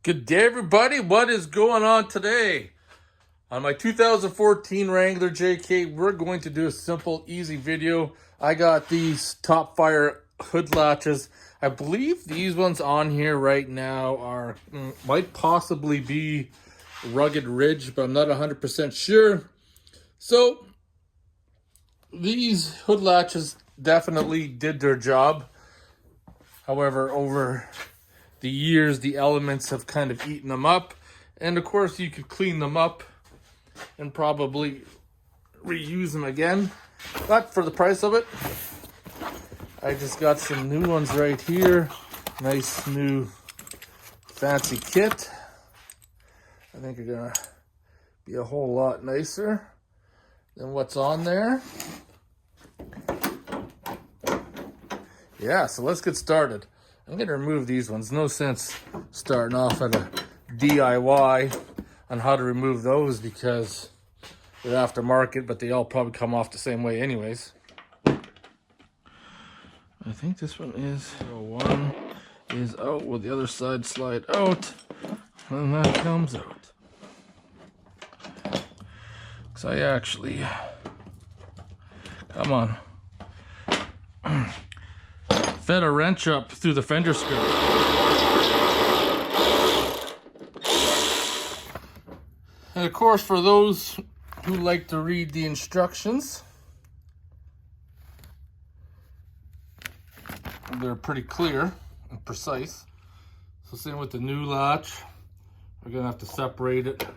Good day, everybody. What is going on today? On my 2014 Wrangler JK, we're going to do a simple, easy video. I got these Topfire hood latches. I believe these ones on here right now are might possibly be Rugged Ridge, but I'm not 100% sure. So these hood latches definitely did their job. However, over the years, the elements have kind of eaten them up. And of course, you could clean them up and probably reuse them again. But for the price of it, I just got some new ones right here. Nice new fancy kit. I think they're gonna be a whole lot nicer than what's on there. Yeah, so let's get started. I'm going to remove these ones. No sense starting off at a DIY on how to remove those because they're aftermarket, but they all probably come off the same way anyways. I think this one is, one is out. Will the other side slide out? And that comes out. Because I actually, come on. Fed a wrench up through the fender skirt. And of course, for those who like to read the instructions, they're pretty clear and precise. So same with the new latch, we're gonna have to separate it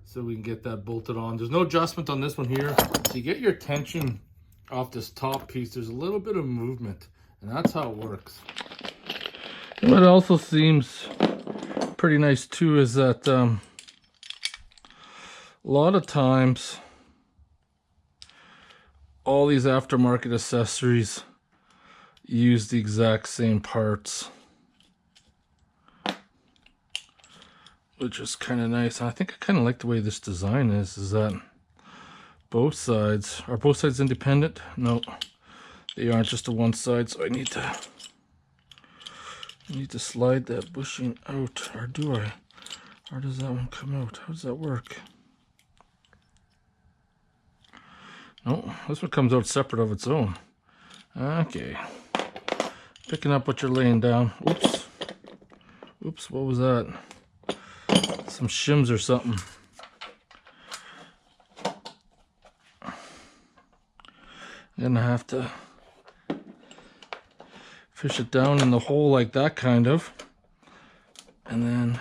so we can get that bolted on. There's no adjustment on this one here. So you get your tension off this top piece, there's a little bit of movement. And that's how it works. And what also seems pretty nice too is that a lot of times all these aftermarket accessories use the exact same parts, which is kind of nice. And I think I kind of like the way this design is that both sides, are both sides independent? No. They aren't, just the one side, so I need to slide that bushing out, or do I? Or does that one come out? How does that work? No, this one comes out separate of its own. Okay. Picking up what you're laying down. Oops. Oops, what was that? Some shims or something. I'm gonna have to fish it down in the hole like that, kind of, and then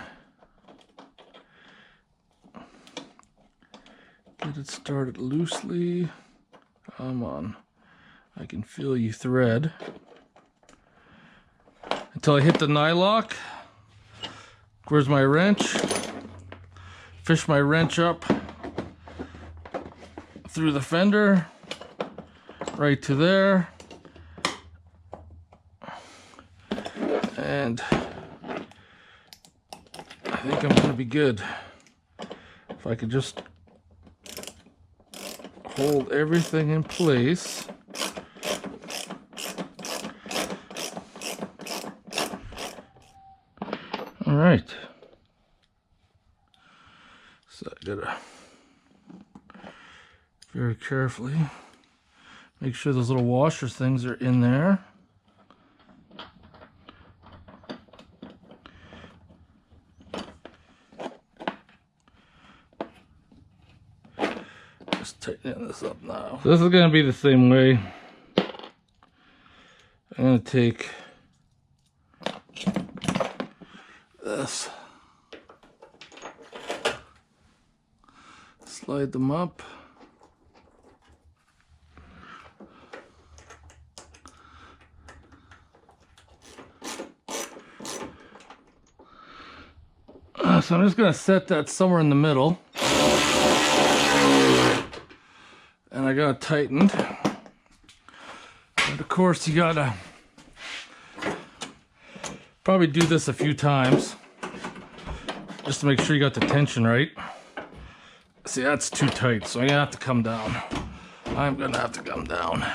get it started loosely. Come on, I can feel you thread until I hit the nylock. Where's my wrench? Fish my wrench up through the fender right to there. And I think I'm going to be good. If I could just hold everything in place. All right. So I gotta very carefully make sure those little washer things are in there. Tightening this up now. So this is going to be the same way. I'm going to take this, slide them up, so I'm just going to set that somewhere in the middle. And I got it tightened. And of course you gotta probably do this a few times just to make sure you got the tension right. See, that's too tight, so I'm gonna have to come down. I'm gonna have to come down.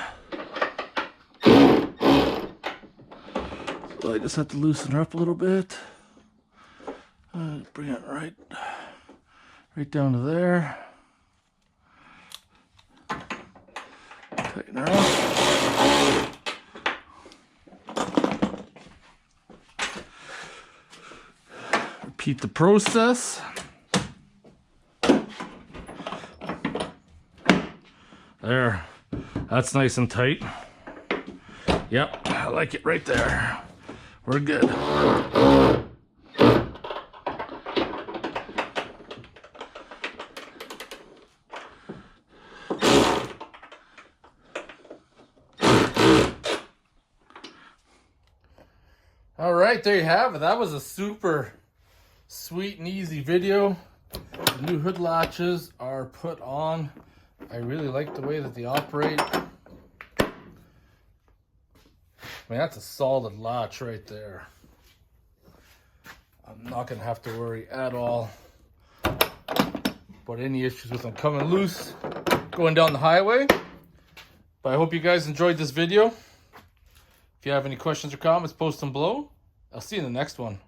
So I just have to loosen her up a little bit. Bring it right down to there. Tighten her up. Repeat the process. There, that's nice and tight. Yep, I like it right there. We're good. All right, there you have it. That was a super sweet and easy video. The new hood latches are put on. I really like the way that they operate. I mean, that's a solid latch right there. I'm not gonna have to worry at all about any issues with them coming loose going down the highway. But I hope you guys enjoyed this video. If you have any questions or comments, post them below. I'll see you in the next one.